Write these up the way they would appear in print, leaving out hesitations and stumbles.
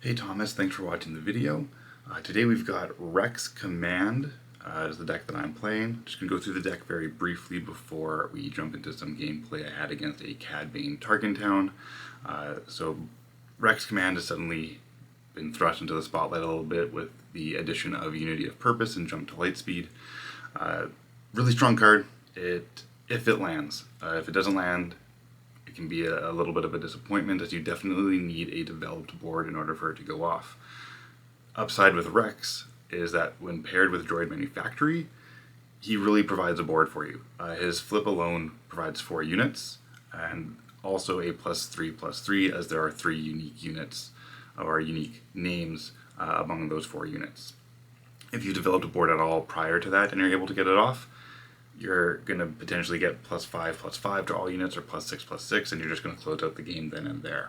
Hey Thomas, thanks for watching the video. Today we've got Rex Command as the deck that I'm playing. Just going to go through the deck very briefly before we jump into some gameplay I had against a Bane Tarkintown. So Rex Command has suddenly been thrust into the spotlight a little bit with the addition of Unity of Purpose and Jump to Lightspeed. Really strong card if it lands. If it doesn't land, it can be a little bit of a disappointment, as you definitely need a developed board in order for it to go off. Upside with Rex is that when paired with Droid Manufactory, he really provides a board for you. His flip alone provides 4 units, and also a +3/+3, as there are 3 unique units, or unique names among those 4 units. If you developed a board at all prior to that and you're able to get it off, you're going to potentially get +5/+5 to all units, or +6/+6, and you're just going to close out the game then and there.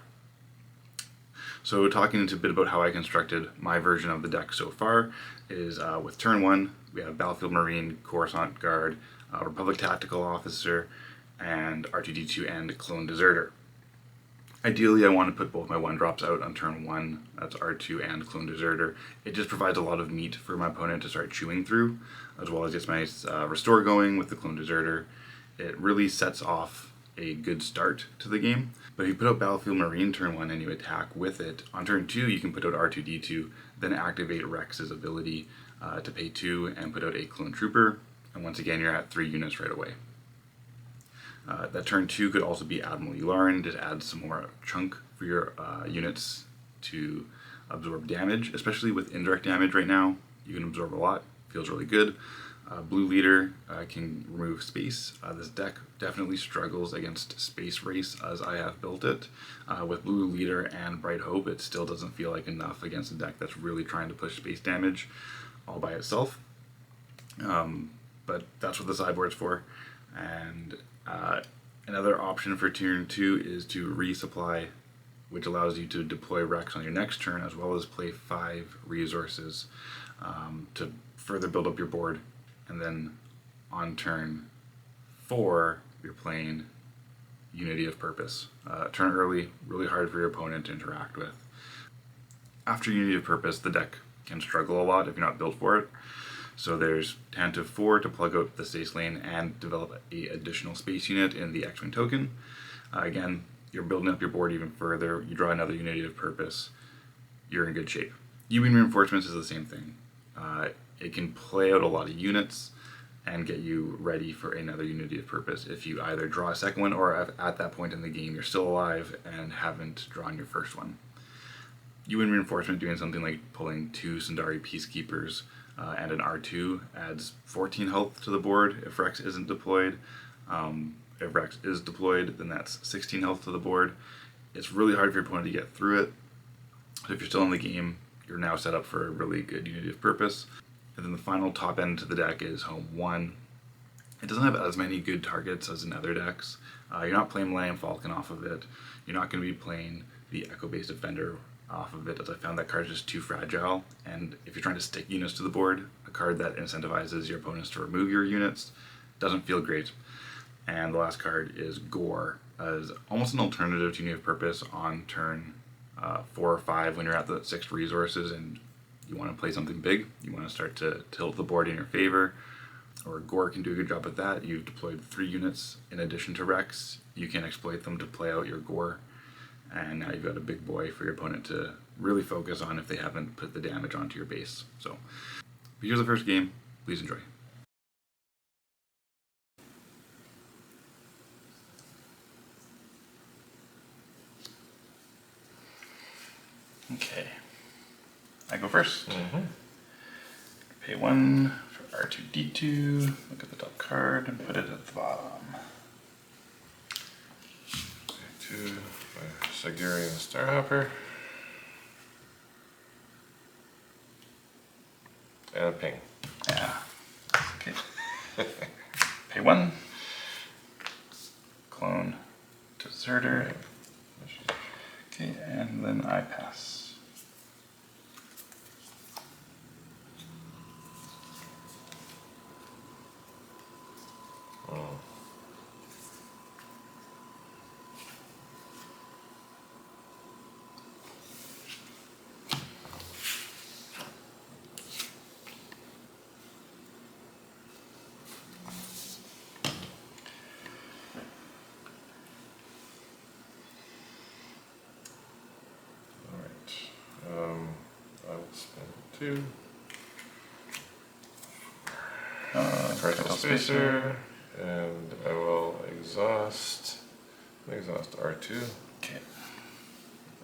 So talking a bit about how I constructed my version of the deck so far is with turn 1, we have Battlefield Marine, Coruscant Guard, Republic Tactical Officer, and R2-D2 and Clone Deserter. Ideally, I want to put both my 1-drops out on turn 1, that's R2 and Clone Deserter. It just provides a lot of meat for my opponent to start chewing through, as well as gets my Restore going with the Clone Deserter. It really sets off a good start to the game. But if you put out Battlefield Marine turn 1 and you attack with it, on turn 2 you can put out R2-D2, then activate Rex's ability to pay 2 and put out a Clone Trooper, and once again you're at 3 units right away. That turn 2 could also be Admiral Yularen, just add some more chunk for your units to absorb damage, especially with indirect damage right now. You can absorb a lot, feels really good. Blue Leader can remove space. This deck definitely struggles against Space Race as I have built it. With Blue Leader and Bright Hope, it still doesn't feel like enough against a deck that's really trying to push space damage all by itself. But that's what the sideboard's for. And another option for turn 2 is to resupply, which allows you to deploy Rex on your next turn, as well as play 5 resources to further build up your board. And then on turn 4, you're playing Unity of Purpose. Turn early, really hard for your opponent to interact with. After Unity of Purpose, the deck can struggle a lot if you're not built for it. So there's Tantive 4 to plug out the space lane and develop an additional space unit in the X-Wing token. Again, you're building up your board even further. You draw another Unity of Purpose, you're in good shape. U-Wing Reinforcements is the same thing. It can play out a lot of units and get you ready for another Unity of Purpose if you either draw a second one, or at that point in the game you're still alive and haven't drawn your first one. U-Wing Reinforcement doing something like pulling 2 Sundari Peacekeepers and an R2 adds 14 health to the board if Rex isn't deployed. If Rex is deployed, then that's 16 health to the board. It's really hard for your opponent to get through it. So if you're still in the game, you're now set up for a really good Unity of Purpose. And then the final top end to the deck is Home 1. It doesn't have as many good targets as in other decks. You're not playing Millennium Falcon off of it. You're not going to be playing the Echo-based Defender off of it, as I found that card is just too fragile. And if you're trying to stick units to the board, a card that incentivizes your opponents to remove your units doesn't feel great. And the last card is Gore, as almost an alternative to Unity of Purpose on turn 4 or 5 when you're at the 6th resources and you want to play something big, you want to start to tilt the board in your favor, or Gore can do a good job at that. You've deployed 3 units in addition to Rex, you can exploit them to play out your Gore, and now you've got a big boy for your opponent to really focus on if they haven't put the damage onto your base. So here's the first game, please enjoy. Okay, I go first. Pay 1 for R2-D2, look at the top card and put it at the bottom. 2 for Sigurian Starhopper. And a ping. Yeah, okay. Pay 1, Clone Deserter. Okay, and then I pass. 2. Critical spacer. And I will exhaust R2 Okay.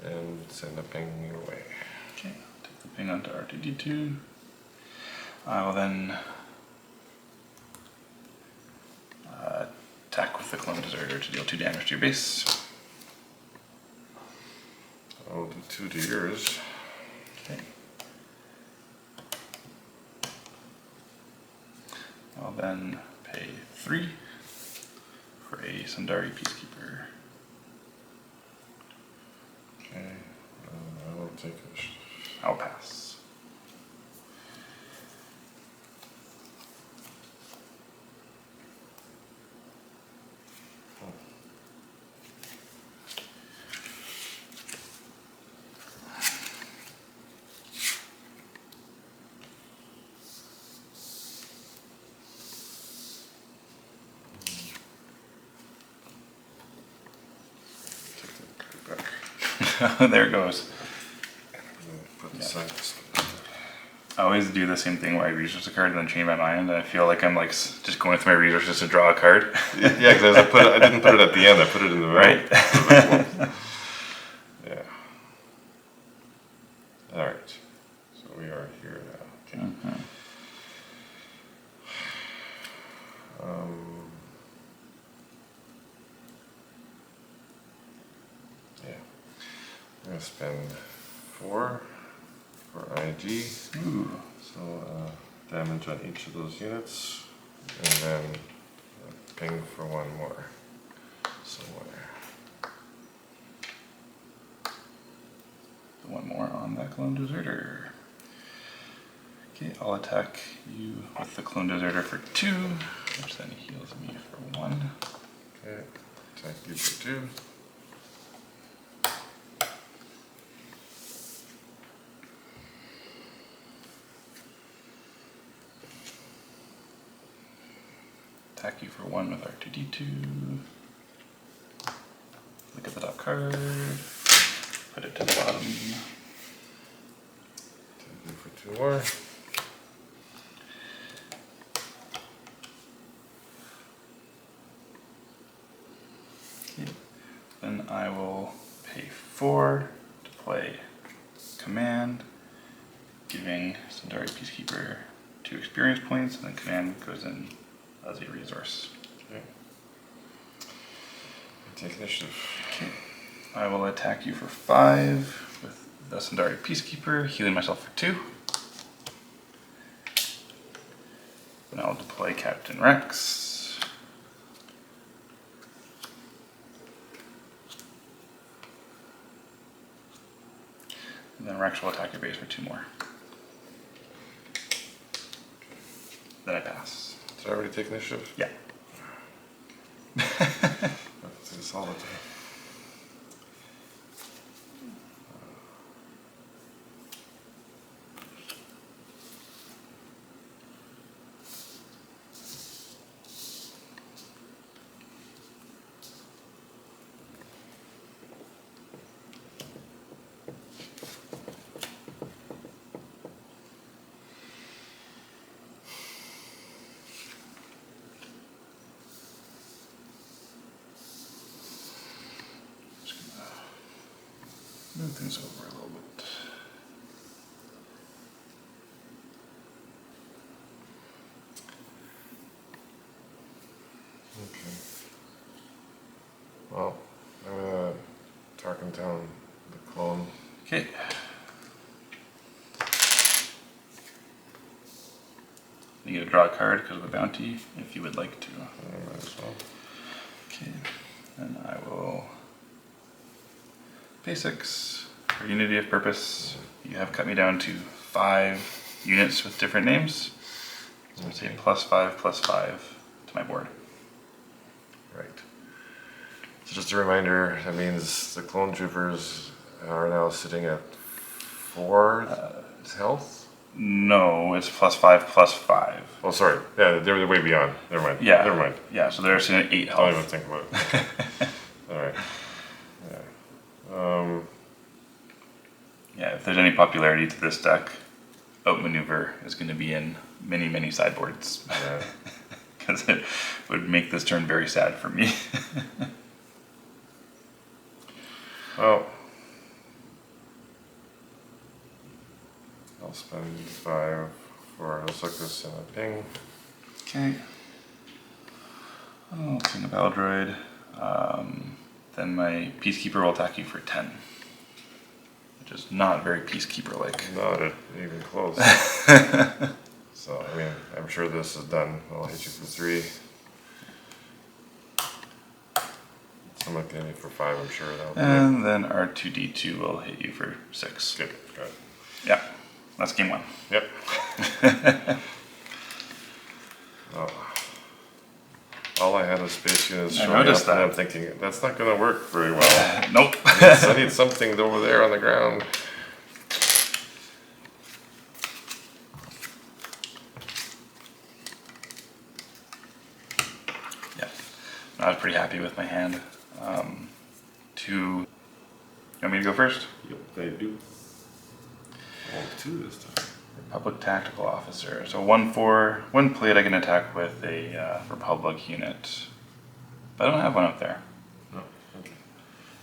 and send a ping your way. Okay, take the ping onto R2D2. I will then attack with the clone deserter to deal 2 damage to your base. I'll do 2 to yours. Okay. I'll then pay 3 for a Sundari Peacekeeper. Okay, I will take it. I'll pass. There it goes. Put the sides. I always do the same thing where I research a card and then change my mind, and I feel like I'm like just going through my resources to draw a card. Yeah, because I didn't put it at the end. I put it in the middle. Right. Yeah. All right. So we are here now. Okay. Mm-hmm. Yeah. I'm gonna spend 4 for IG. Ooh. So damage on each of those units, and then ping for 1 more somewhere. One more on that clone deserter. Okay, I'll attack you with the clone deserter for 2, which then heals me for 1. Okay, attack you for 2. Attack you for 1 with R2D2. Look at the top card. Put it to the bottom. Attack you for 2 more. Okay. Then I will pay 4 to play Command, giving Sundari Peacekeeper 2 experience points, and then Command goes in as a resource. Okay. Take initiative. Okay. I will attack you for 5 with the Sundari Peacekeeper, healing myself for 2. Then I'll deploy Captain Rex. And then Rex will attack your base for 2 more. Then I pass. Did I already take initiative? Yeah. Let's do this all the time. Move things over a little bit. Okay. Well, I'm gonna Tarkintown the clone. Okay. You get to draw a card because of the bounty, if you would like to. I might as well. Okay. Then I will pay 6 for unity of purpose. You have cut me down to 5 units with different names. So it's a +5/+5 to my board. Right. So just a reminder, that means the clone troopers are now sitting at 4 health? No, it's +5/+5. Oh, sorry. Yeah, they're way beyond. Never mind. Yeah. Never mind. Yeah, so they're sitting at 8 Don't even health. think about it. All right. Yeah. Yeah, if there's any popularity to this deck, outmaneuver is going to be in many, many sideboards. Yeah. Because it would make this turn very sad for me. Well, I'll spend 5 for, looks like this in a ping. Okay. Oh, ping a battle droid. Then my Peacekeeper will attack you for 10. Which is not very Peacekeeper-like. Not even close. So, I mean, I'm sure this is done. I'll hit you for 3. Someone can hit me for 5, I'm sure that'll be And then R2D2 will hit you for 6. good. Got it. Yeah, that's game 1. Yep. Oh. All I had was space units showing up, noticed that. and I'm thinking, that's not going to work very well. Nope. I need something over there on the ground. Yeah, I was pretty happy with my hand. You want me to go first? Yep, they do. Oh, 2 this time. Republic Tactical Officer. So 1/4. When played, I can attack with a Republic unit. But I don't have one up there. No, okay.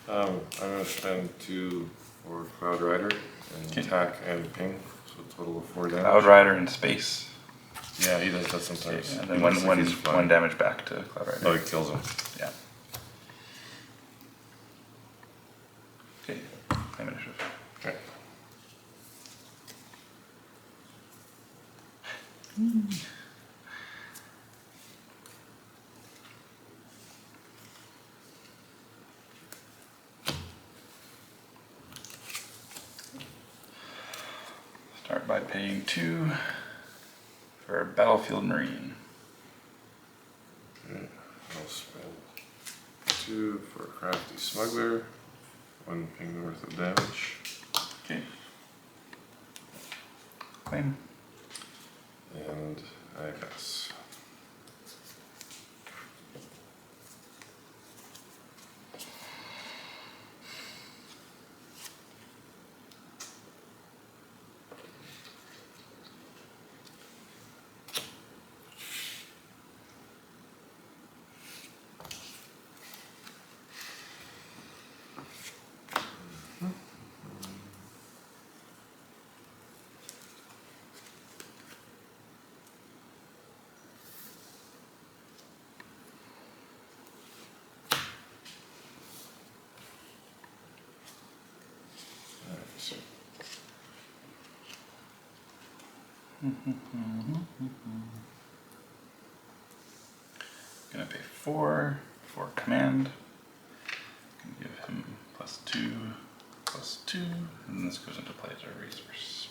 I'm going to spend 2 for Cloud Rider and Okay. attack and ping, so a total of 4 damage. Cloud Rider in space. Yeah, he does that sometimes. Okay, and then He one, looks like one, he's flying. 1 damage back to Cloud Rider. Oh, he kills him. Yeah. Okay, claim initiative. Okay. Start by paying 2 for a Battlefield Marine. Okay. I'll spend 2 for a Crafty Smuggler, 1 ping worth of damage, Okay. Claim. and I pass. Gonna pay 4 for command. Gonna give him +2, +2, and this goes into play as a resource.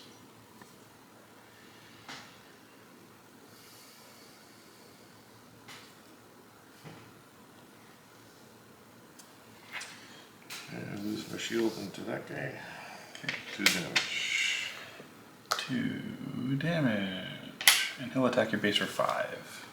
And lose my shield into that guy. Okay, 2 damage. 2 damage, and he'll attack your base for 5.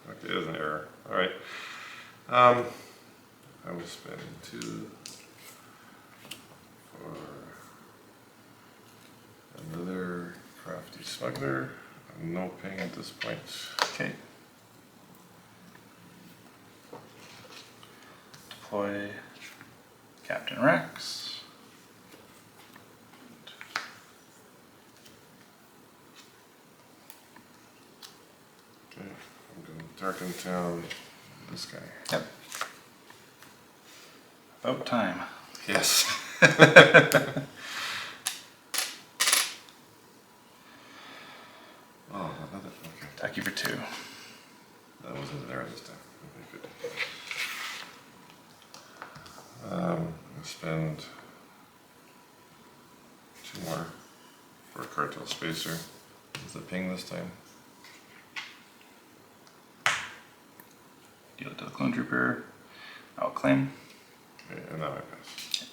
Okay, there's an error. Alright. I will spend 2 for another Crafty Smuggler. No ping at this point. Okay. Deploy Captain Rex. Okay, I'm going Tarkintown. This guy. Yep. About time. Yes. Oh, another. Okay. Attack you for 2. That wasn't there this time. Okay, good. I'll spend 2 more for a Cartel Spacer. Is it ping this time? Deal it to the Clone Trooper. I'll claim. Okay, and now I pass.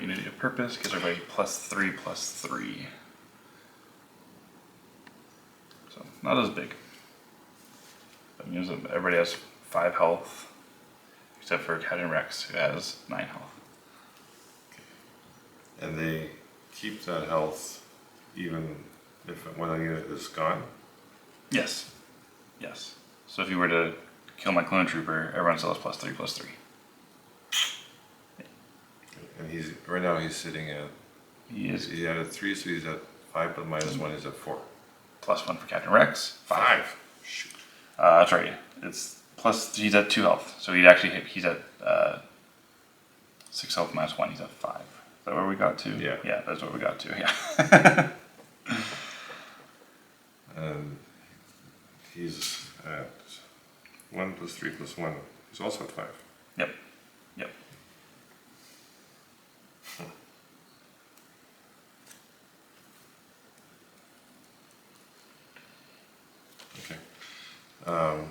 Unity of Purpose gives everybody +3/+3. So not as big. That means that everybody has 5 health, except for Captain Rex, who has 9 health. And they keep that health even if one unit is gone? Yes. Yes. So if you were to kill my clone trooper, everyone still has +3/+3. And right now he's sitting at, He's at 3, so he's at 5, but -1 is at 4. +1 for Captain Rex. 5. Shoot. That's right. It's plus. He's at 2 health, so he's at 6 health -1. He's at 5. Is that where we got to? Yeah. Yeah, that's where we got to. Yeah. And he's at 1 + 3 + 1. He's also at 5. Yep. Yep. Okay. I'll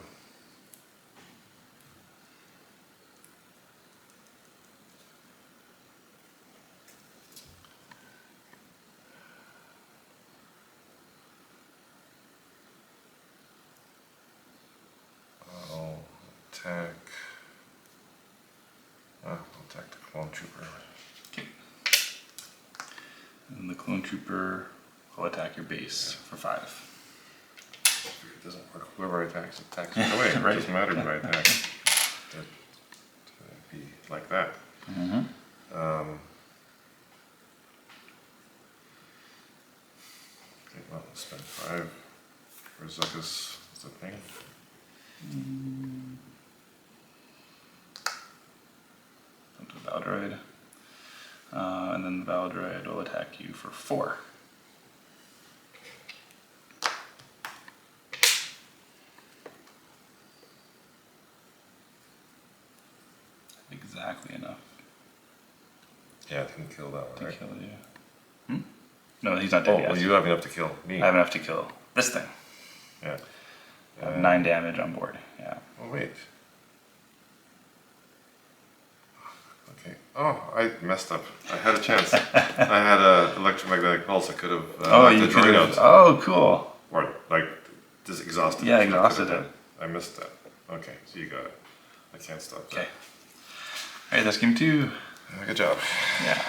attack the clone trooper. Okay. And the clone trooper will attack your base for 5. It doesn't work. Whoever attacks it away. It Right. doesn't matter who I attack. It'd be like that. Mm-hmm. Okay, well, let's spend 5 for Zuckus. What's the thing? Come to the Droid. And then the Droid will attack you for 4. Exactly enough Yeah, it didn't kill that one, to right? kill you. Hmm? No, he's not dead Oh, yet. well, you have enough to kill me. I have enough to kill this thing. Yeah. I have 9 damage on board. Yeah. Oh, wait. Okay. Oh, I messed up. I had a chance. I had an electromagnetic pulse. I could have knocked the droid out. Oh, cool. Or, like, just exhausted. Yeah, it. exhausted it. I missed that. Okay, so you got it. I can't stop that. Okay. Alright, that's game 2. Good job. Yeah.